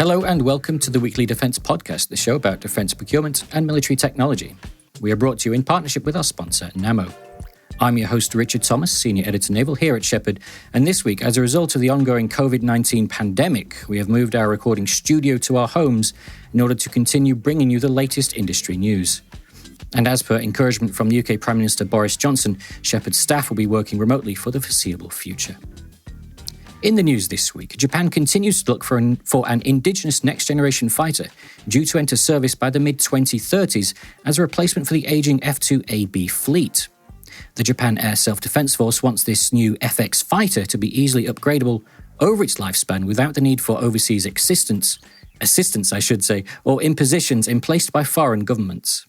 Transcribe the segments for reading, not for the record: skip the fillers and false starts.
Hello and welcome to the Weekly Defence Podcast, the show about defence procurement and military technology. We are brought to you in partnership with our sponsor, Namo. I'm your host, Richard Thomas, Senior Editor Naval here at Shephard, and this week, as a result of the ongoing COVID-19 pandemic, we have moved our recording studio to our homes in order to continue bringing you the latest industry news. And as per encouragement from the UK Prime Minister Boris Johnson, Shephard's staff will be working remotely for the foreseeable future. In the news this week, Japan continues to look for an indigenous next-generation fighter due to enter service by the mid-2030s as a replacement for the ageing F-2AB fleet. The Japan Air Self-Defense Force wants this new FX fighter to be easily upgradable over its lifespan without the need for overseas assistance, or impositions imposed by foreign governments.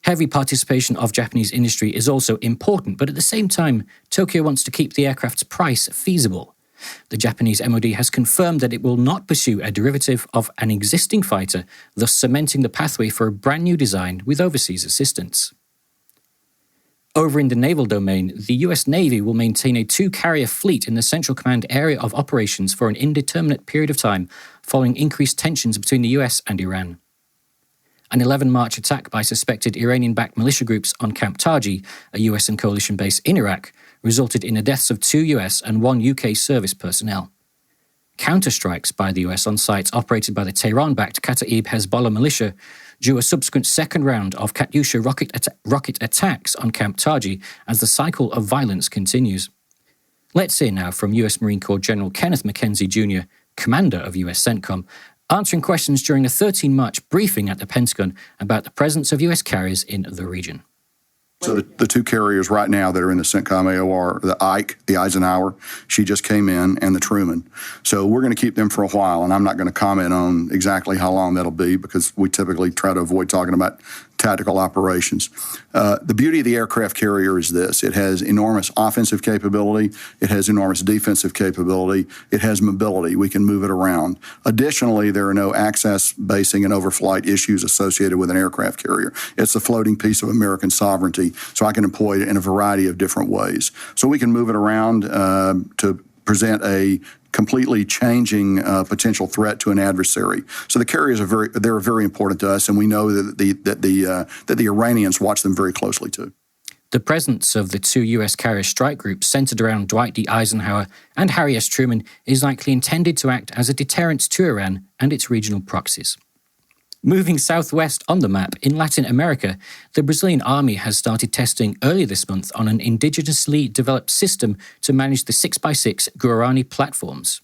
Heavy participation of Japanese industry is also important, but at the same time, Tokyo wants to keep the aircraft's price feasible. The Japanese MOD has confirmed that it will not pursue a derivative of an existing fighter, thus cementing the pathway for a brand new design with overseas assistance. Over in the naval domain, the US Navy will maintain a 2-carrier fleet in the Central Command area of operations for an indeterminate period of time following increased tensions between the US and Iran. An 11-March attack by suspected Iranian-backed militia groups on Camp Taji, a US and coalition base in Iraq, resulted in the deaths of 2 US and 1 UK service personnel. Counterstrikes by the US on sites operated by the Tehran-backed Kataib Hezbollah militia drew a subsequent second round of Katyusha rocket attacks on Camp Taji as the cycle of violence continues. Let's hear now from US Marine Corps General Kenneth McKenzie Jr., Commander of US CENTCOM, answering questions during a 13-March briefing at the Pentagon about the presence of US carriers in the region. So the 2 carriers right now that are in the CENTCOM AOR, the Ike, the Eisenhower, she just came in, and the Truman. So we're going to keep them for a while, and I'm not going to comment on exactly how long that'll be because we typically try to avoid talking about tactical operations. The beauty of the aircraft carrier is this. It has enormous offensive capability. It has enormous defensive capability. It has mobility. We can move it around. Additionally, there are no access, basing, and overflight issues associated with an aircraft carrier. It's a floating piece of American sovereignty, so I can employ it in a variety of different ways. So we can move it around to present a completely changing potential threat to an adversary. So the carriers are very important to us, and we know that the Iranians watch them very closely too. The presence of the 2 US carrier strike groups centered around Dwight D. Eisenhower and Harry S. Truman is likely intended to act as a deterrent to Iran and its regional proxies. Moving southwest on the map, in Latin America, the Brazilian army has started testing earlier this month on an indigenously developed system to manage the 6x6 Guarani platforms.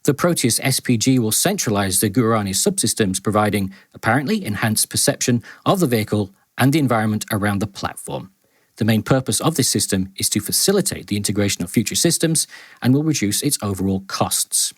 The Proteus SPG will centralize the Guarani subsystems, providing, apparently, enhanced perception of the vehicle and the environment around the platform. The main purpose of this system is to facilitate the integration of future systems and will reduce its overall costs.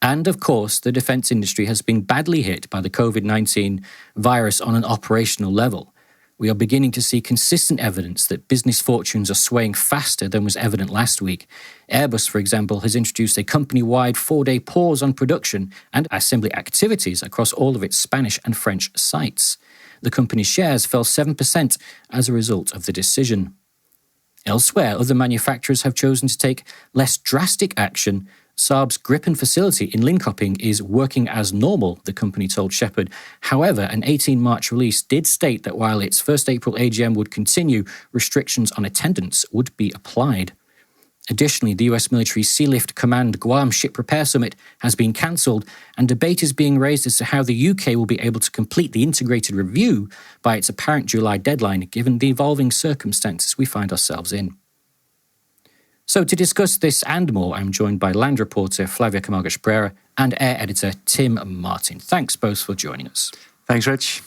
And, of course, the defence industry has been badly hit by the COVID-19 virus on an operational level. We are beginning to see consistent evidence that business fortunes are swaying faster than was evident last week. Airbus, for example, has introduced a company-wide 4-day pause on production and assembly activities across all of its Spanish and French sites. The company's shares fell 7% as a result of the decision. Elsewhere, other manufacturers have chosen to take less drastic action. Saab's Gripen facility in Linköping is working as normal, the company told Shephard. However, an 18-March release did state that while its 1st April AGM would continue, restrictions on attendance would be applied. Additionally, the US Military Sealift Command Guam Ship Repair Summit has been cancelled, and debate is being raised as to how the UK will be able to complete the integrated review by its apparent July deadline, given the evolving circumstances we find ourselves in. So to discuss this and more, I'm joined by land reporter Flavia Camargo-Pereira and air editor Tim Martin. Thanks both for joining us. Thanks, Rich.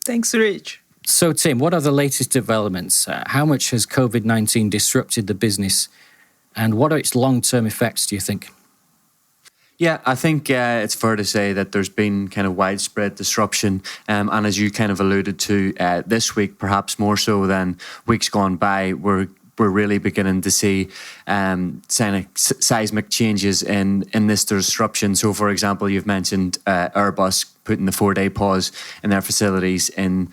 Thanks, Rich. So Tim, what are the latest developments? How much has COVID-19 disrupted the business, and what are its long-term effects, do you think? Yeah, I think it's fair to say that there's been kind of widespread disruption. And as you kind of alluded to, this week, perhaps more so than weeks gone by, we're really beginning to see seismic changes in this disruption. So, for example, you've mentioned Airbus putting the 4-day pause in their facilities in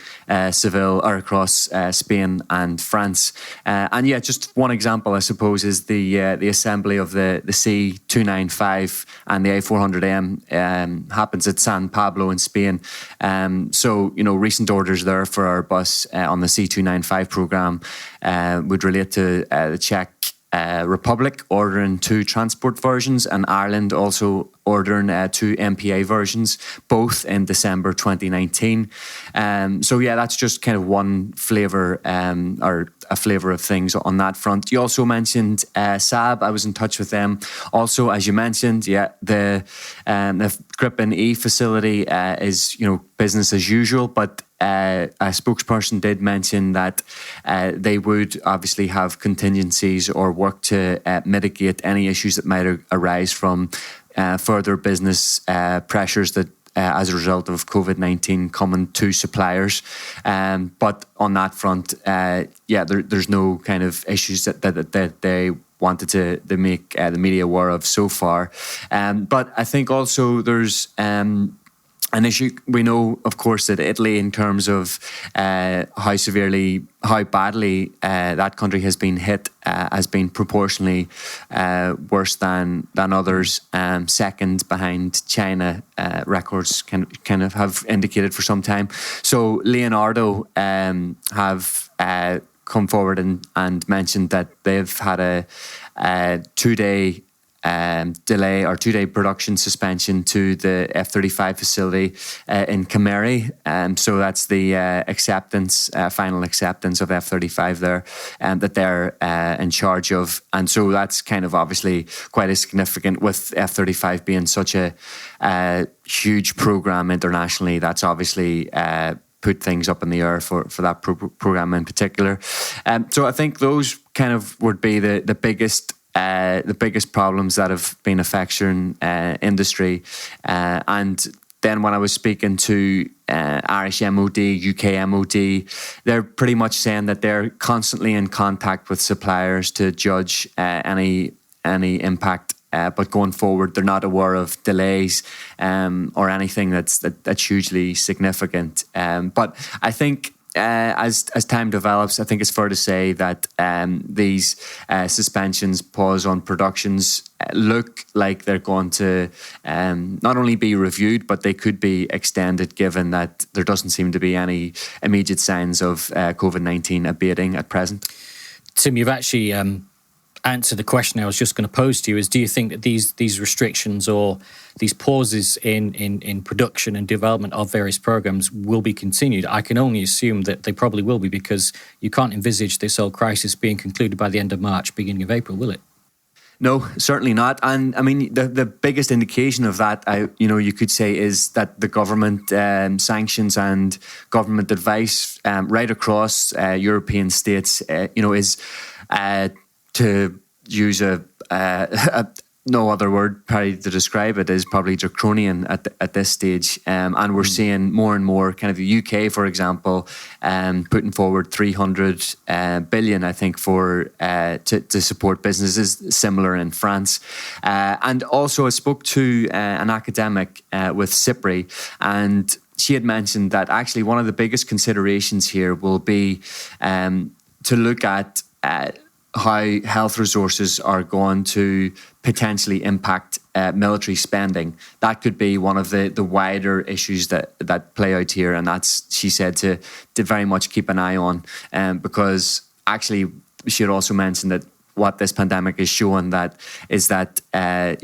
Seville or across Spain and France. And yeah, just one example, I suppose, is the assembly of the C295 and the A400M happens at San Pablo in Spain. So, recent orders there for our bus on the C295 programme would relate to the Czech Republic ordering 2 transport versions, and Ireland also ordering 2 MPA versions, both in December 2019. So yeah, that's just kind of one flavour or a flavour of things on that front. You also mentioned Saab. I was in touch with them. Also, as you mentioned, yeah, the Gripen E facility is business as usual, but a spokesperson did mention that they would obviously have contingencies or work to mitigate any issues that might arise from further business pressures that as a result of COVID-19 coming to suppliers. But on that front, there's no kind of issues that they wanted to make the media aware of so far. But I think also there's an issue. We know, of course, that Italy, in terms of how badly that country has been hit, has been proportionally worse than others. Second behind China, records kind of have indicated for some time. So Leonardo have come forward and mentioned that they've had a 2-day delay or 2-day production suspension to the F-35 facility in Cameri. So that's the final acceptance of F-35 there, that they're in charge of. And so that's kind of obviously quite significant, with F-35 being such a huge program internationally. That's obviously put things up in the air for that program in particular. So I think those kind of would be the biggest problems that have been affecting industry. And then when I was speaking to Irish MOD, UK MOD, they're pretty much saying that they're constantly in contact with suppliers to judge any impact. But going forward, they're not aware of delays or anything that's hugely significant. But I think as time develops, I think it's fair to say that these suspensions, pause on productions, look like they're going to not only be reviewed, but they could be extended, given that there doesn't seem to be any immediate signs of COVID-19 abating at present. Tim, you've actually answered the question I was just going to pose to you, is do you think that these restrictions or these pauses in production and development of various programs will be continued? I can only assume that they probably will be, because you can't envisage this whole crisis being concluded by the end of March, beginning of April, will it? No, certainly not. And I mean, the biggest indication of that, you could say, is that the government sanctions and government advice right across European states, is to use no other word probably to describe it, is probably draconian at this stage. And we're seeing more and more, kind of the UK, for example, putting forward 300 billion, I think, to support businesses, similar in France. And also I spoke to an academic with CIPRI, and she had mentioned that actually one of the biggest considerations here will be to look at how health resources are going to potentially impact military spending. That could be one of the wider issues that play out here, and that's, she said, to very much keep an eye on, because actually she had also mentioned that what this pandemic is showing is that the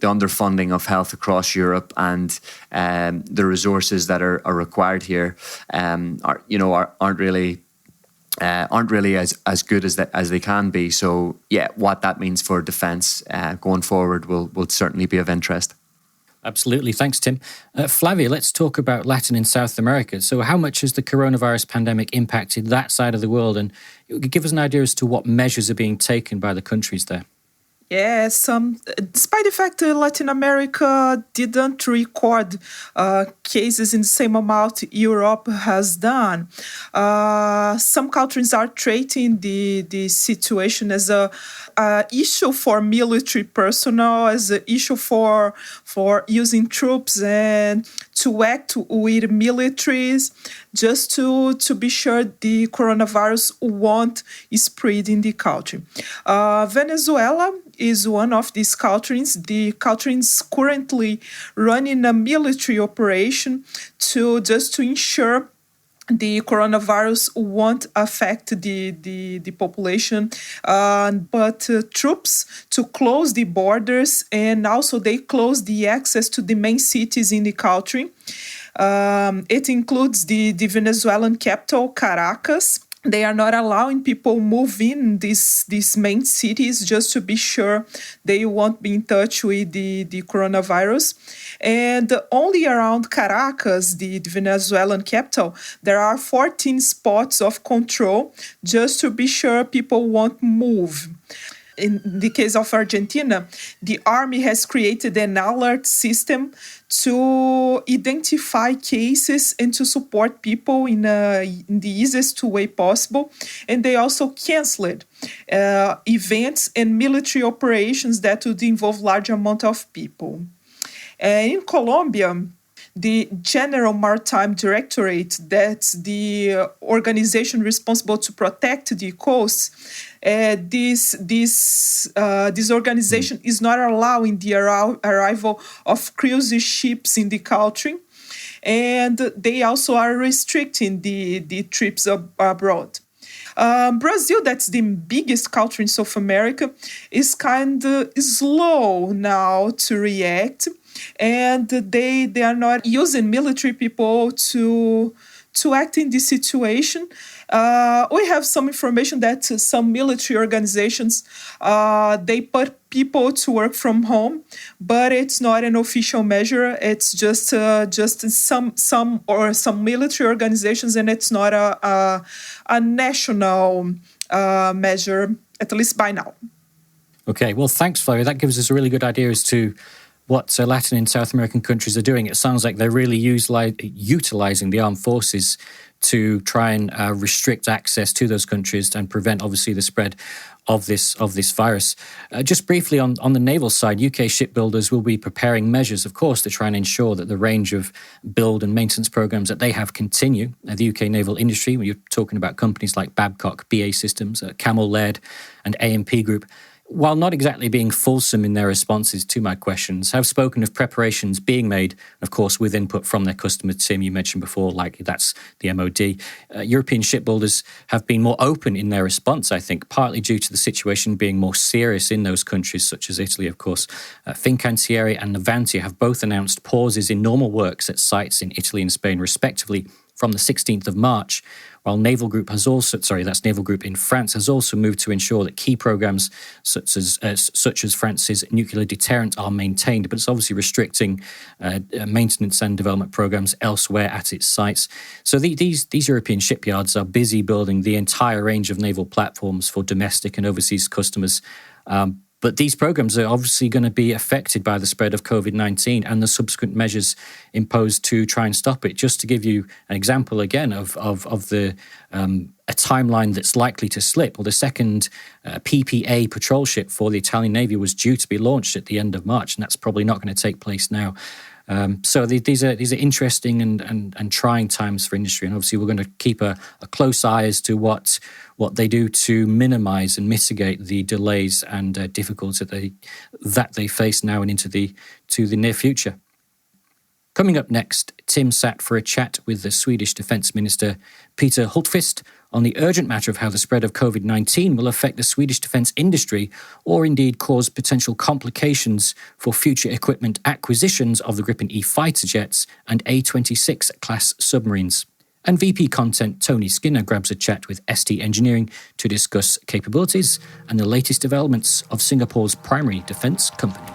underfunding of health across Europe and the resources that are required here aren't really as good as they can be. So yeah, what that means for defence going forward will certainly be of interest. Absolutely. Thanks, Tim. Flavia, let's talk about Latin and South America. So how much has the coronavirus pandemic impacted that side of the world? And give us an idea as to what measures are being taken by the countries there. Yes, despite the fact that Latin America didn't record cases in the same amount Europe has done, some countries are treating the situation as a issue for military personnel, as an issue for using troops and to act with militaries just to be sure the coronavirus won't spread in the country. Venezuela is one of these countries. The country is currently running a military operation to ensure the coronavirus won't affect the population, but troops to close the borders, and also they close the access to the main cities in the country. It includes the Venezuelan capital, Caracas. They are not allowing people move in these main cities just to be sure they won't be in touch with the coronavirus. And only around Caracas, the Venezuelan capital, there are 14 spots of control just to be sure people won't move. In the case of Argentina, the army has created an alert system to identify cases and to support people in the easiest way possible. And they also canceled events and military operations that would involve large amount of people. In Colombia, the General Maritime Directorate, that's the organization responsible to protect the coast, this organization is not allowing the arrival of cruise ships in the country, and they also are restricting the trips abroad. Brazil, that's the biggest country in South America, is kind of slow now to react, and they are not using military people to act in this situation. We have some information that some military organizations, they put people to work from home, but it's not an official measure. It's just some military organizations, and it's not a national measure, at least by now. Okay, well, thanks, Flavia. That gives us a really good idea as to what Latin and South American countries are doing. It sounds like they're really utilizing the armed forces to try and restrict access to those countries and prevent, obviously, the spread of this virus. Just briefly on the naval side, UK shipbuilders will be preparing measures, of course, to try and ensure that the range of build and maintenance programs that they have continue. The UK naval industry, when you're talking about companies like Babcock, BAE Systems, Camel Laird and AMP Group, while not exactly being fulsome in their responses to my questions, have spoken of preparations being made, of course, with input from their customer. Tim, you mentioned before, like that's the MOD. European shipbuilders have been more open in their response, I think, partly due to the situation being more serious in those countries, such as Italy, of course. Fincantieri and Navantia have both announced pauses in normal works at sites in Italy and Spain, respectively, from the 16th of March, while Naval Group that's Naval Group in France, has also moved to ensure that key programs such as France's nuclear deterrent are maintained, but it's obviously restricting maintenance and development programs elsewhere at its sites. So these European shipyards are busy building the entire range of naval platforms for domestic and overseas customers. But these programs are obviously going to be affected by the spread of COVID-19 and the subsequent measures imposed to try and stop it. Just to give you an example again of the a timeline that's likely to slip. Well, the second PPA patrol ship for the Italian Navy was due to be launched at the end of March, and that's probably not going to take place now. So these are interesting and trying times for industry, and obviously we're going to keep a close eye as to what they do to minimise and mitigate the delays and difficulties that they face now and into the near future. Coming up next, Tim sat for a chat with the Swedish Defence Minister Peter Hultqvist on the urgent matter of how the spread of COVID-19 will affect the Swedish defence industry or indeed cause potential complications for future equipment acquisitions of the Gripen E fighter jets and A-26 class submarines. And VP Content Tony Skinner grabs a chat with ST Engineering to discuss capabilities and the latest developments of Singapore's primary defence company.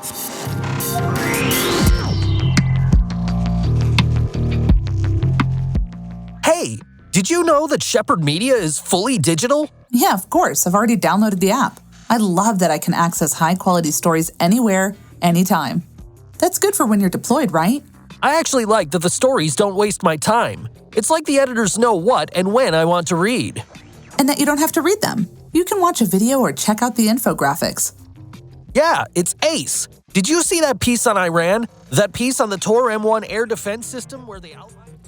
Hey, did you know that Shephard Media is fully digital? Yeah, of course. I've already downloaded the app. I love that I can access high-quality stories anywhere, anytime. That's good for when you're deployed, right? I actually like that the stories don't waste my time. It's like the editors know what and when I want to read. And that you don't have to read them. You can watch a video or check out the infographics. Yeah, it's ace. Did you see that piece on Iran? That piece on the Tor M1 air defense system where they outlined...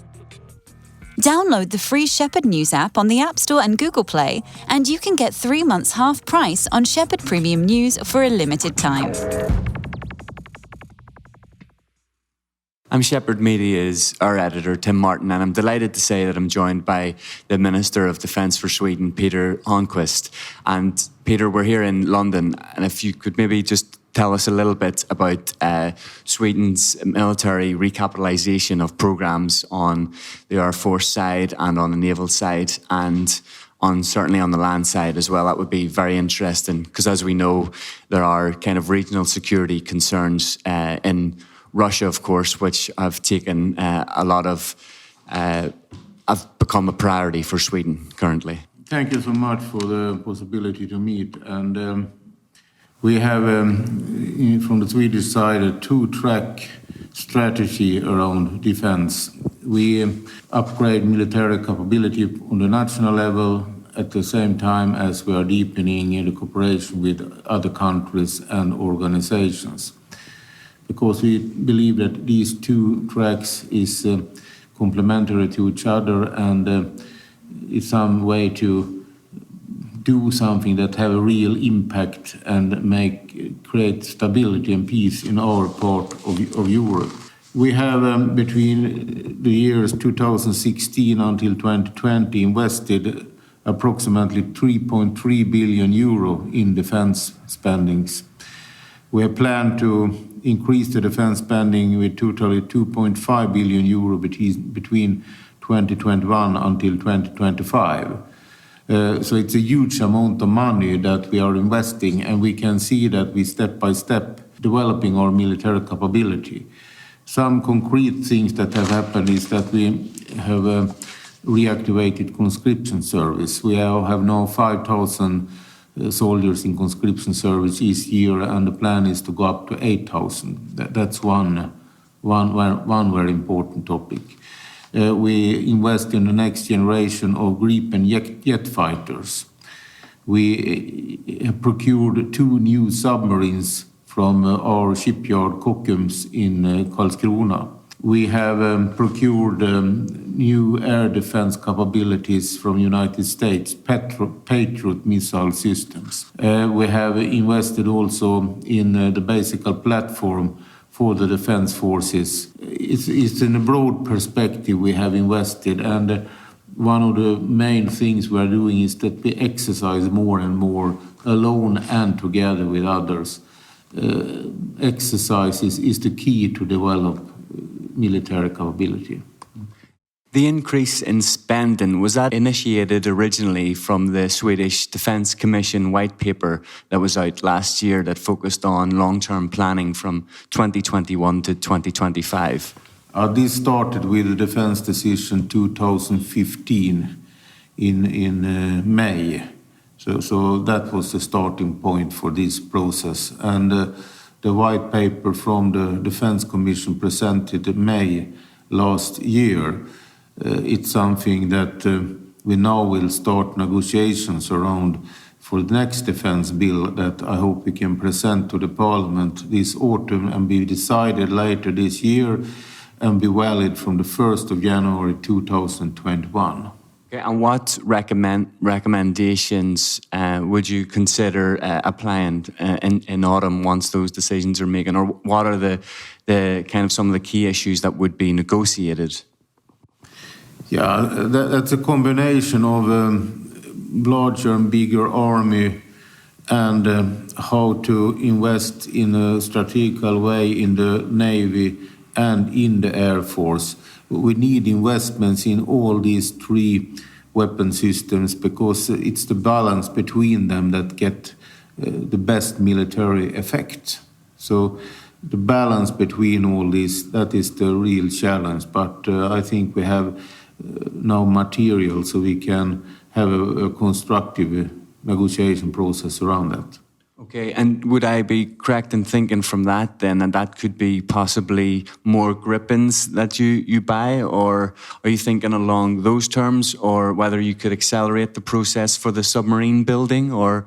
Download the free Shephard News app on the App Store and Google Play, and you can get 3 months half price on Shephard Premium News for a limited time. I'm Shephard Media's our editor, Tim Martin, and I'm delighted to say that I'm joined by the Minister of Defence for Sweden, Peter Holmqvist. And Peter, we're here in London, and if you could maybe just tell us a little bit about Sweden's military recapitalisation of programmes on the Air Force side and on the naval side, and certainly on the land side as well. That would be very interesting, because as we know, there are kind of regional security concerns in Russia, of course, which have taken have become a priority for Sweden currently. Thank you so much for the possibility to meet. And we have, from the Swedish side, a two-track strategy around defense. We upgrade military capability on the national level at the same time as we are deepening the cooperation with other countries and organizations, because we believe that these two tracks is complementary to each other, and it's some way to do something that have a real impact and create stability and peace in our part of Europe. We have between the years 2016 until 2020 invested approximately 3.3 billion euro in defense spendings. We have planned to increase the defense spending with totally 2.5 billion euro between 2021 until 2025. So it's a huge amount of money that we are investing, and we can see that we step by step developing our military capability. Some concrete things that have happened is that we have reactivated conscription service. We have now 5,000 soldiers in conscription service each year, and the plan is to go up to 8,000. That's one very important topic. We invest in the next generation of Gripen jet fighters. We procured 2 new submarines from our shipyard Kockums in Karlskrona. We have procured new air defense capabilities from United States, Patriot missile systems. We have invested also in the basic platform for the defense forces. It's in a broad perspective we have invested, and one of the main things we are doing is that we exercise more and more alone and together with others. Exercises is the key to develop military capability. The increase in spending, was that initiated originally from the Swedish Defence Commission white paper that was out last year that focused on long-term planning from 2021 to 2025? This started with the defence decision 2015 in May. So that was the starting point for this process. And the white paper from the Defence Commission presented in May last year. It's something that we now will start negotiations around for the next defence bill that I hope we can present to the Parliament this autumn and be decided later this year and be valid from the 1st of January 2021. Okay, and what recommendations would you consider applying in autumn once those decisions are made? Or what are the kind of some of the key issues that would be negotiated? Yeah, that's a combination of larger and bigger army and how to invest in a strategical way in the Navy and in the Air Force. We need investments in all these 3 weapon systems because it's the balance between them that get the best military effect. So the balance between all these, that is the real challenge. But I think we have now material so we can have a constructive negotiation process around that. Okay, and would I be correct in thinking from that then that that could be possibly more Gripens that you buy, or are you thinking along those terms, or whether you could accelerate the process for the submarine building, or?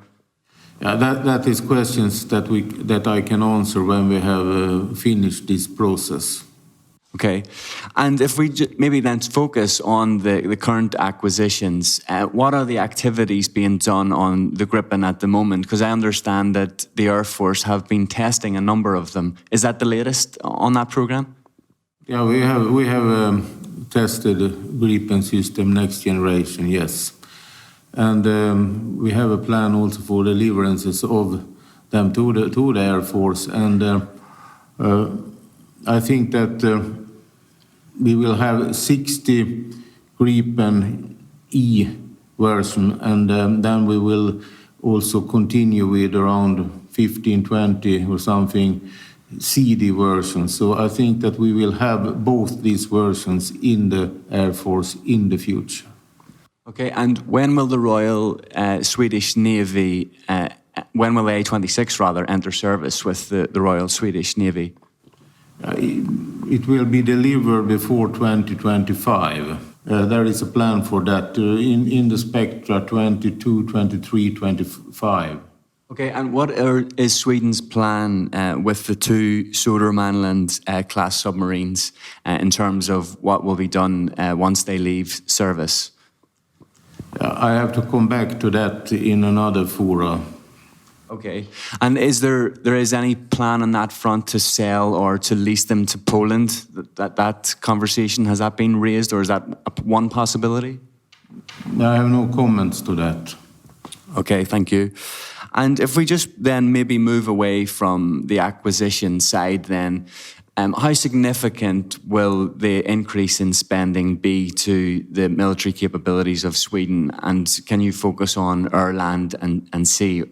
That is questions that I can answer when we have finished this process. Okay, and if we maybe then focus on the current acquisitions, what are the activities being done on the Gripen at the moment? Because I understand that the Air Force have been testing a number of them. Is that the latest on that program? Yeah, we have tested the Gripen system next generation, yes, and we have a plan also for deliverances of them to the Air Force, and I think that. We will have 60 Gripen E version, and then we will also continue with around 15, 20 or something CD versions. So I think that we will have both these versions in the Air Force in the future. Okay, and when will the Royal Swedish Navy, when will the A-26 rather enter service with the Royal Swedish Navy? It will be delivered before 2025. There is a plan for that in the spectra 22, 23, 25. Okay, and what is Sweden's plan with the two Södermanland class submarines in terms of what will be done once they leave service? I have to come back to that in another fora. Okay, and is there any plan on that front to sell or to lease them to Poland? That conversation, has that been raised, or is that one possibility? I have no comments to that. Okay, thank you. And if we just then maybe move away from the acquisition side then, how significant will the increase in spending be to the military capabilities of Sweden? And can you focus on air, land and sea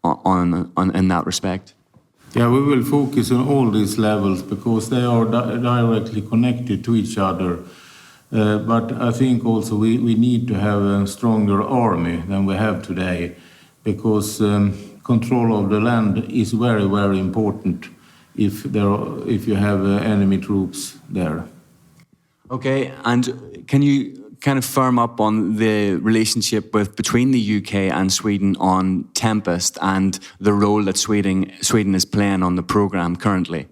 in that respect? Yeah, we will focus on all these levels because they are directly connected to each other. But I think also we need to have a stronger army than we have today, because control of the land is very, very important if you have enemy troops there. Okay, and can you kind of firm up on the relationship between the UK and Sweden on Tempest and the role that Sweden is playing on the programme currently?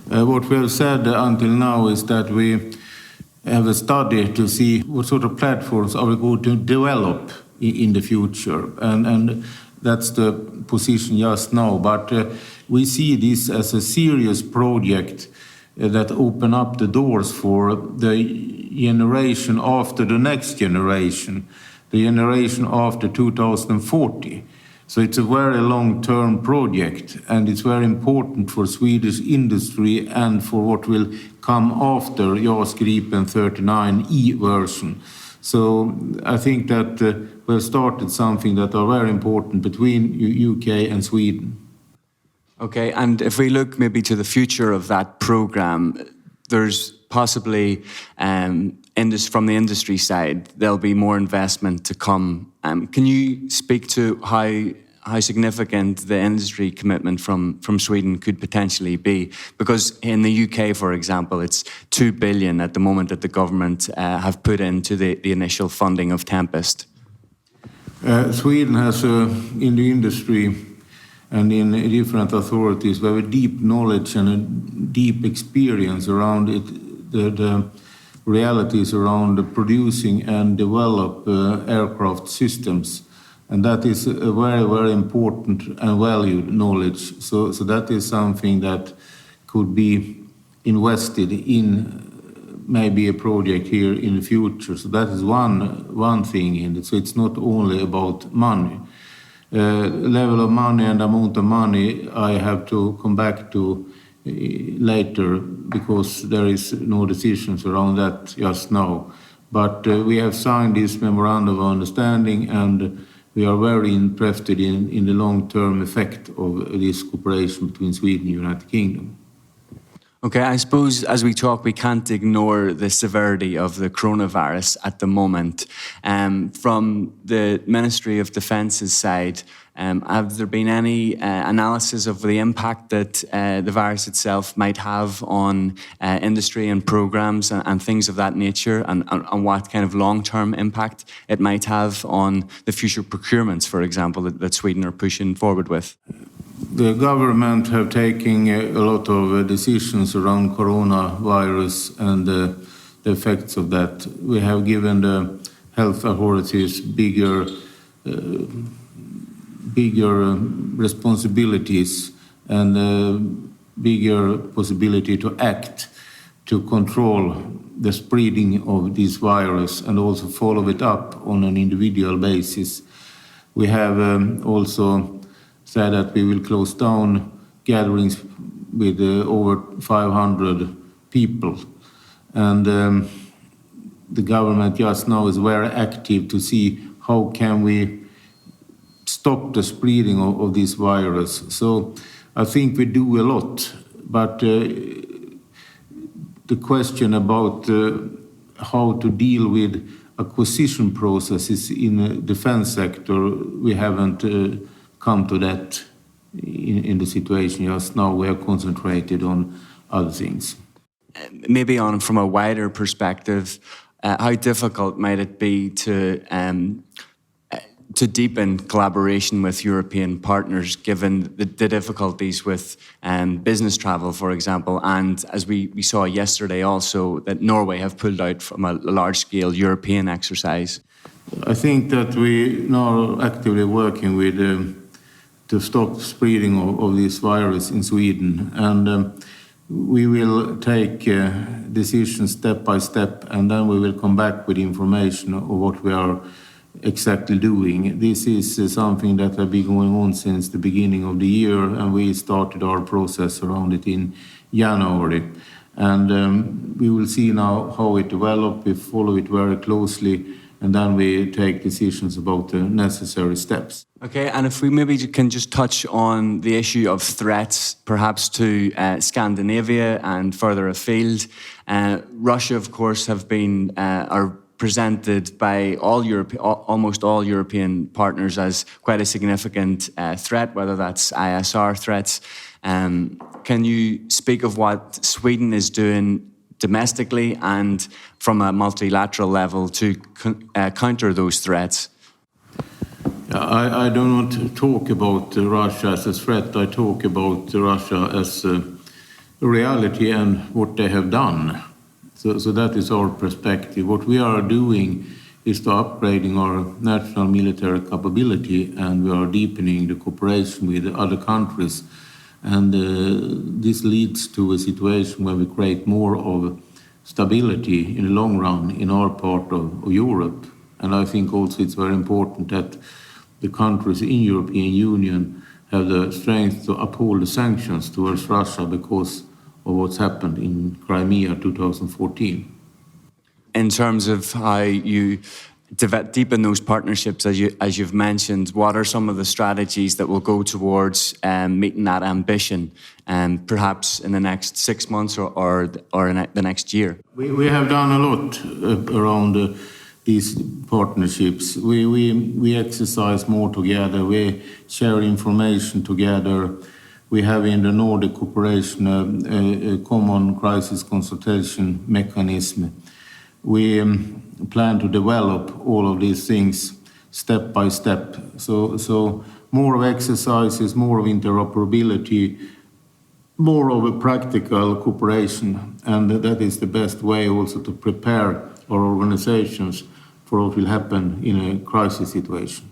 What we have said until now is that we have a study to see what sort of platforms are we going to develop in the future, and that's the position just now. But we see this as a serious project that open up the doors for the generation after the next generation, the generation after 2040. So it's a very long-term project, and it's very important for Swedish industry and for what will come after JAS Gripen 39E version. So I think that we've started something that are very important between UK and Sweden. Okay, and if we look maybe to the future of that program, there's possibly, from the industry side, there'll be more investment to come. Can you speak to how significant the industry commitment from Sweden could potentially be? Because in the UK, for example, it's 2 billion at the moment that the government have put into the initial funding of Tempest. Sweden has, in the industry and in different authorities, very deep knowledge and a deep experience around it, the realities around producing and develop aircraft systems. And that is a very, very important and valued knowledge. So that is something that could be invested in maybe a project here in the future. So that is one thing in it. So it's not only about money. Level of money and amount of money I have to come back to later, because there is no decisions around that just now. But we have signed this memorandum of understanding, and we are very interested in the long-term effect of this cooperation between Sweden and the United Kingdom. Okay, I suppose as we talk, we can't ignore the severity of the coronavirus at the moment. From the Ministry of Defence's side, have there been any analysis of the impact that the virus itself might have on industry and programs and things of that nature, and what kind of long-term impact it might have on the future procurements, for example, that Sweden are pushing forward with? The government have taken a lot of decisions around coronavirus and the effects of that. We have given the health authorities bigger responsibilities and bigger possibility to act to control the spreading of this virus and also follow it up on an individual basis. We have also said that we will close down gatherings with over 500 people. And the government just now is very active to see how can we stop the spreading of this virus. So I think we do a lot, but the question about how to deal with acquisition processes in the defense sector, we haven't come to that in the situation just now. We are concentrated on other things. Maybe from a wider perspective, how difficult might it be to deepen collaboration with European partners, given the difficulties with business travel, for example, and as we saw yesterday also, that Norway have pulled out from a large-scale European exercise? I think that we now are actively working with to stop spreading of this virus in Sweden, and we will take decisions step by step, and then we will come back with information of what we are exactly doing. This is something that has been going on since the beginning of the year, and we started our process around it in January. And we will see now how it develops. We follow it very closely, and then we take decisions about the necessary steps. Okay, and if we maybe can just touch on the issue of threats, perhaps to Scandinavia and further afield. Russia, of course, are presented by almost all European partners as quite a significant threat, whether that's ISR threats. Can you speak of what Sweden is doing domestically and from a multilateral level to counter those threats? I do not talk about Russia as a threat. I talk about Russia as a reality and what they have done. So that is our perspective. What we are doing is to upgrading our national military capability, and we are deepening the cooperation with other countries. And this leads to a situation where we create more of stability in the long run in our part of Europe. And I think also it's very important that the countries in European Union have the strength to uphold the sanctions towards Russia because of what's happened in Crimea 2014. In terms of how you deepen those partnerships, as you've mentioned, what are some of the strategies that will go towards meeting that ambition, perhaps in the next 6 months or the next year? We have done a lot around these partnerships. We exercise more together. We share information together. We have in the Nordic cooperation a common crisis consultation mechanism. We plan to develop all of these things step by step. So more of exercises, more of interoperability, more of a practical cooperation, and that is the best way also to prepare our organizations for what will happen in a crisis situation.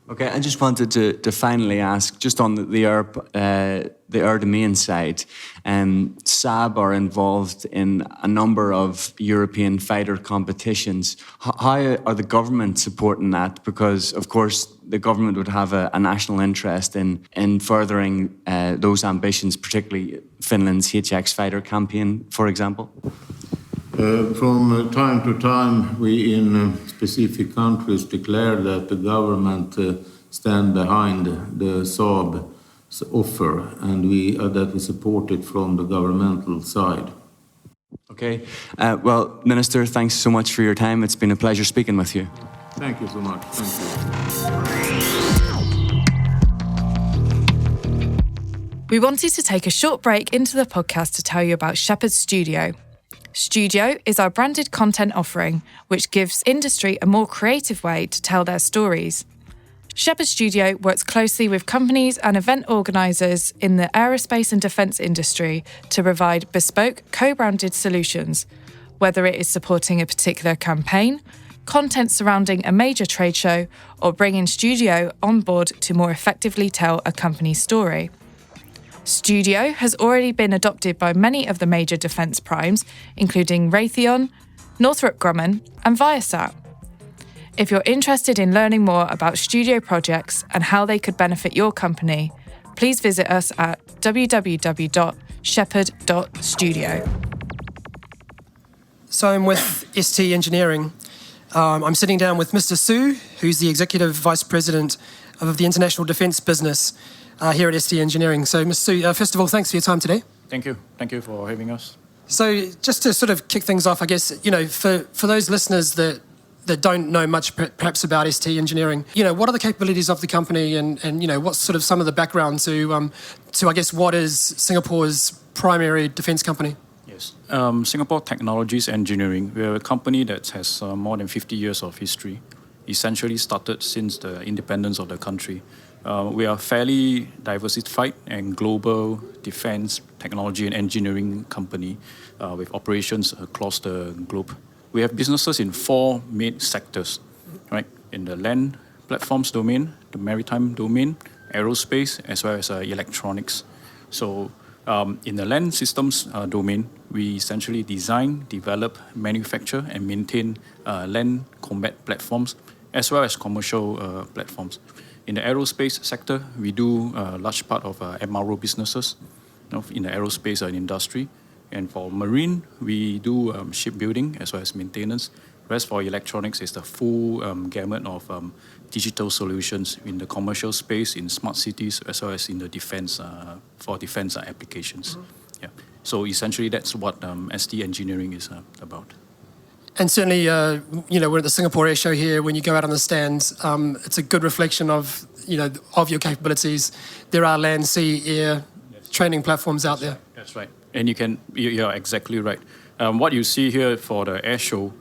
Okay, I just wanted to finally ask, just on the air domain side, Saab are involved in a number of European fighter competitions. How are the government supporting that? Because, of course, the government would have a national interest in furthering those ambitions, particularly Finland's HX fighter campaign, for example. From time to time, we in specific countries declare that the government stand behind the Saab offer, and that we support it from the governmental side. Okay. Well, Minister, thanks so much for your time. It's been a pleasure speaking with you. Thank you so much. Thank you. We wanted to take a short break into the podcast to tell you about Shephard Studio. Studio is our branded content offering, which gives industry a more creative way to tell their stories. Shephard Studio works closely with companies and event organisers in the aerospace and defence industry to provide bespoke, co-branded solutions, whether it is supporting a particular campaign, content surrounding a major trade show, or bringing Studio on board to more effectively tell a company's story. Studio has already been adopted by many of the major defence primes, including Raytheon, Northrop Grumman, and Viasat. If you're interested in learning more about Studio projects and how they could benefit your company, please visit us at www.shephard.studio. So I'm with ST Engineering. I'm sitting down with Mr. Su, who's the Executive Vice President of the International Defence Business here at ST Engineering. So, Mr. Su, first of all, thanks for your time today. Thank you. Thank you for having us. So just to sort of kick things off, I guess, for those listeners that don't know much perhaps about ST Engineering, what are the capabilities of the company and what's sort of some of the background to I guess, what is Singapore's primary defence company? Yes. Singapore Technologies Engineering, we're a company that has more than 50 years of history, essentially started since the independence of the country. We are a fairly diversified and global defence, technology and engineering company with operations across the globe. We have businesses in 4 main sectors, right? In the land platforms domain, the maritime domain, aerospace, as well as electronics. So in the land systems domain, we essentially design, develop, manufacture, and maintain land combat platforms, as well as commercial platforms. In the aerospace sector, we do a large part of MRO businesses in the aerospace industry. And for marine, we do shipbuilding as well as maintenance. Whereas for electronics, it's the full gamut of digital solutions in the commercial space, in smart cities, as well as in the defense, for defense applications. Yeah. So essentially, that's what ST Engineering is about. And certainly, we're at the Singapore Airshow here. When you go out on the stands, it's a good reflection of your capabilities. There are land, sea, air training platforms out there. That's right. And you're exactly right. What you see here for the Airshow,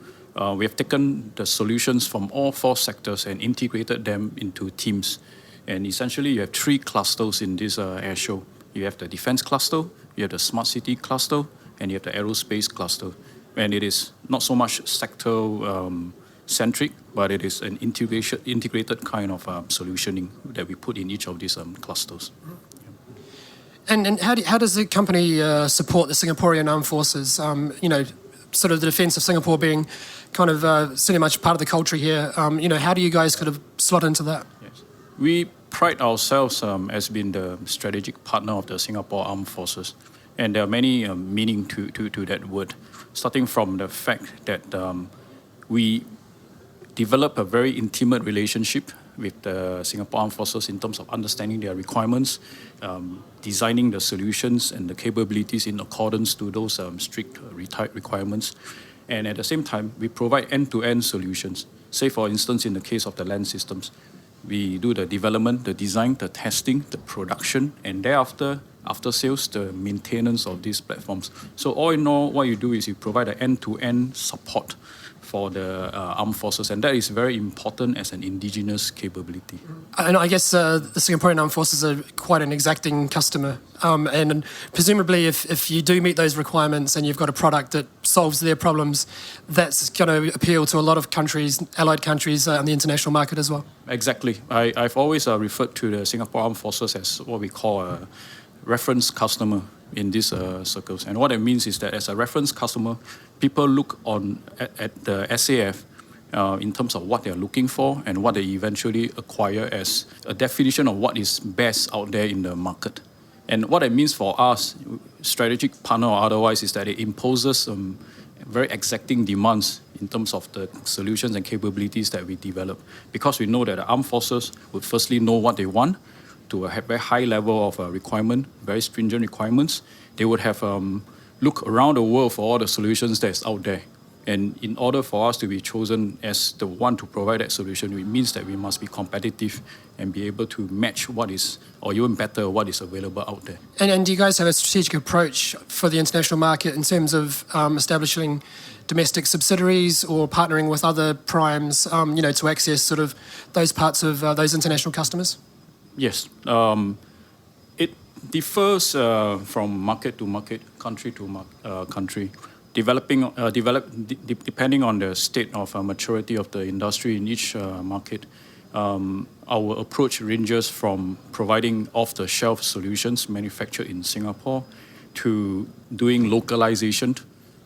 we have taken the solutions from all 4 sectors and integrated them into teams. And essentially, you have 3 clusters in this Airshow. You have the defense cluster, you have the smart city cluster, and you have the aerospace cluster. And it is not so much sector-centric, but it is an integrated kind of solutioning that we put in each of these clusters. And how does the company support the Singaporean armed forces? Sort of the defence of Singapore being kind of certainly much part of the culture here. How do you guys kind of slot into that? Yes. We pride ourselves as being the strategic partner of the Singapore Armed Forces. And there are many meaning to that word, starting from the fact that we develop a very intimate relationship with the Singapore Armed Forces in terms of understanding their requirements, designing the solutions and the capabilities in accordance to those strict requirements. And at the same time, we provide end-to-end solutions. Say, for instance, in the case of the land systems, we do the development, the design, the testing, the production, and thereafter, after sales, the maintenance of these platforms. So all in all, what you do is you provide an end-to-end support for the armed forces, and that is very important as an indigenous capability. And I guess the Singaporean armed forces are quite an exacting customer, and presumably if you do meet those requirements and you've got a product that solves their problems, that's going to appeal to a lot of countries, allied countries, on the international market as well. Exactly. I've always referred to the Singapore Armed Forces as what we call a reference customer in these circles. And what it means is that as a reference customer, people look at the SAF in terms of what they're looking for and what they eventually acquire as a definition of what is best out there in the market. And what it means for us, strategic partner or otherwise, is that it imposes very exacting demands in terms of the solutions and capabilities that we develop. Because we know that the armed forces would firstly know what they want, to a very high level of requirement, very stringent requirements, they would have looked around the world for all the solutions that's out there. And in order for us to be chosen as the one to provide that solution, it means that we must be competitive and be able to match what is, or even better, what is available out there. And do you guys have a strategic approach for the international market in terms of establishing domestic subsidiaries or partnering with other primes, to access sort of those parts of those international customers? Yes. It differs from market to market, country to country. Depending on the state of maturity of the industry in each market, our approach ranges from providing off-the-shelf solutions manufactured in Singapore to doing localization,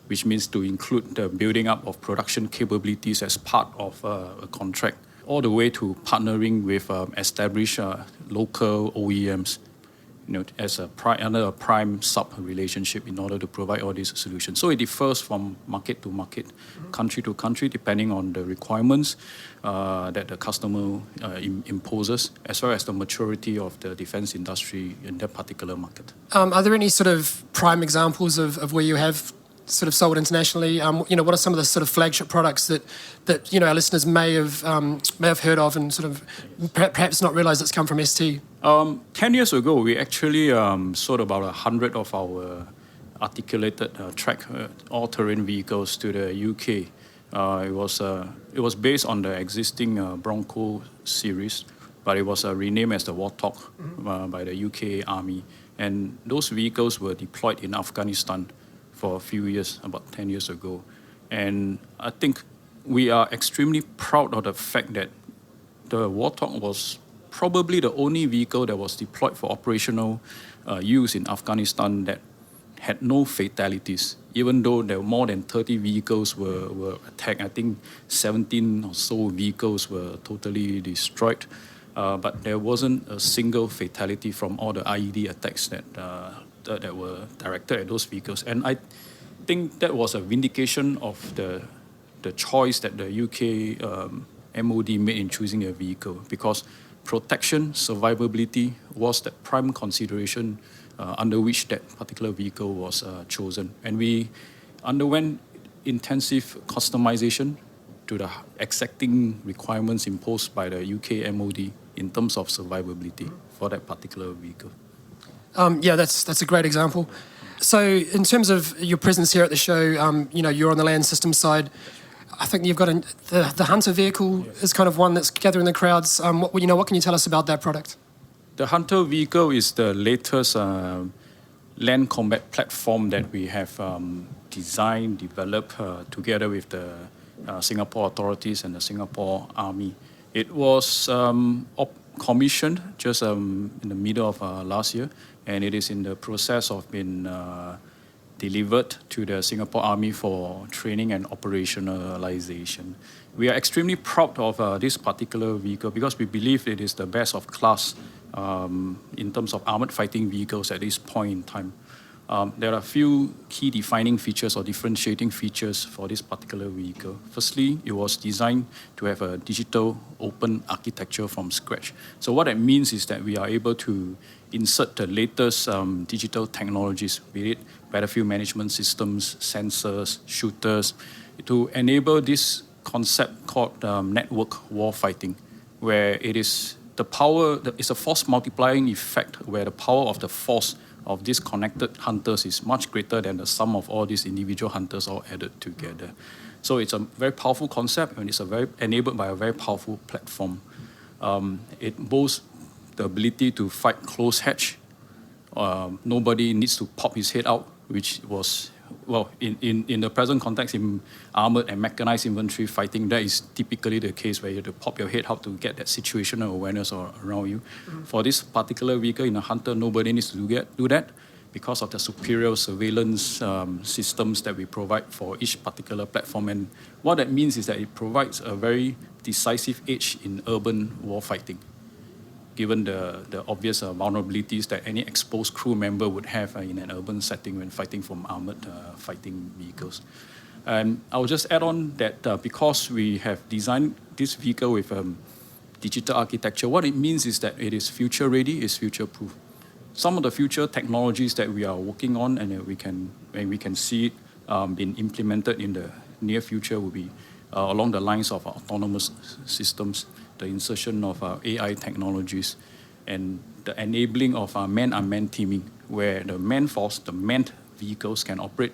which means to include the building up of production capabilities as part of a contract, all the way to partnering with established local OEMs, as under a prime sub relationship in order to provide all these solutions. So it differs from market to market, country to country, depending on the requirements that the customer imposes, as well as the maturity of the defense industry in that particular market. Are there any sort of prime examples of where you have sort of sold internationally? What are some of the sort of flagship products that our listeners may have heard of and sort of perhaps not realised it's come from ST? 10 years ago, we actually sold about 100 of our articulated track all-terrain vehicles to the UK. It was based on the existing Bronco series, but it was renamed as the Warthog by the UK Army. And those vehicles were deployed in Afghanistan for a few years, about 10 years ago. And I think we are extremely proud of the fact that the Warthog was probably the only vehicle that was deployed for operational use in Afghanistan that had no fatalities. Even though there were more than 30 vehicles were attacked, I think 17 or so vehicles were totally destroyed. But there wasn't a single fatality from all the IED attacks that were directed at those vehicles. And I think that was a vindication of the choice that the UK MOD made in choosing a vehicle, because protection, survivability was the prime consideration under which that particular vehicle was chosen. And we underwent intensive customization to the exacting requirements imposed by the UK MOD in terms of survivability for that particular vehicle. That's a great example. So in terms of your presence here at the show, you're on the land systems side. I think you've got the Hunter vehicle is kind of one that's gathering the crowds. What can you tell us about that product? The Hunter vehicle is the latest land combat platform that we have designed, developed together with the Singapore authorities and the Singapore Army. It was commissioned just in the middle of last year, and it is in the process of being delivered to the Singapore Army for training and operationalization. We are extremely proud of this particular vehicle because we believe it is the best of class in terms of armored fighting vehicles at this point in time. There are a few key defining features or differentiating features for this particular vehicle. Firstly, it was designed to have a digital open architecture from scratch. So what that means is that we are able to insert the latest digital technologies, be it battlefield management systems, sensors, shooters, to enable this concept called network warfighting, where it is the power, it's a force multiplying effect where the power of the force of these connected hunters is much greater than the sum of all these individual hunters all added together. So it's a very powerful concept, and it's enabled by a very powerful platform. It boasts the ability to fight close hedge. Nobody needs to pop his head out, which was, in the present context, in armored and mechanized infantry fighting, that is typically the case where you have to pop your head out to get that situational awareness around you. For this particular vehicle in a Hunter, nobody needs to do that because of the superior surveillance systems that we provide for each particular platform. And what that means is that it provides a very decisive edge in urban warfighting, given the obvious vulnerabilities that any exposed crew member would have in an urban setting when fighting from armored fighting vehicles. And I'll just add on that because we have designed this vehicle with digital architecture, what it means is that it is future ready, is future proof. Some of the future technologies that we are working on and we can see it being implemented in the near future will be along the lines of autonomous systems, the insertion of AI technologies, and the enabling of man-unmanned teaming, where the manned force, the manned vehicles can operate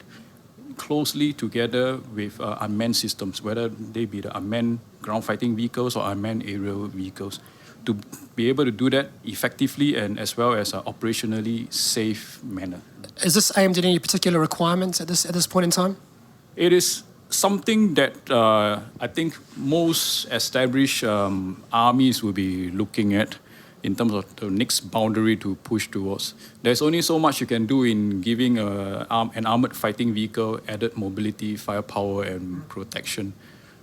closely together with unmanned systems, whether they be the unmanned ground fighting vehicles or unmanned aerial vehicles, to be able to do that effectively and as well as operationally safe manner. Is this aimed at any particular requirements at this point in time? It is something that I think most established armies will be looking at in terms of the next boundary to push towards. There's only so much you can do in giving an armored fighting vehicle added mobility, firepower, and protection.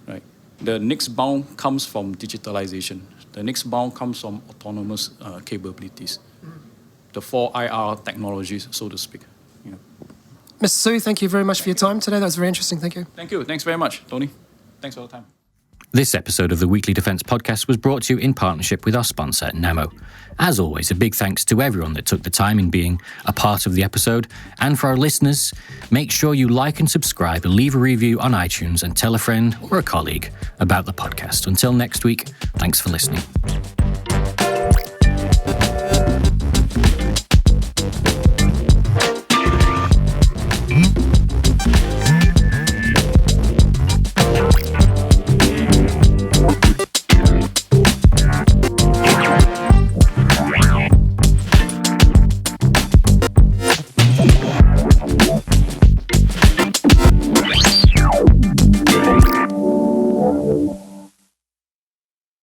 Right? The next bound comes from digitalization. The next bound comes from autonomous capabilities. The 4 IR technologies, so to speak. You know. Mr. Su, thank you very much for your time today. That was very interesting. Thank you. Thank you. Thanks very much, Tony. Thanks for the time. This episode of the Weekly Defence Podcast was brought to you in partnership with our sponsor, Namo. As always, a big thanks to everyone that took the time in being a part of the episode. And for our listeners, make sure you like and subscribe, leave a review on iTunes, and tell a friend or a colleague about the podcast. Until next week, thanks for listening.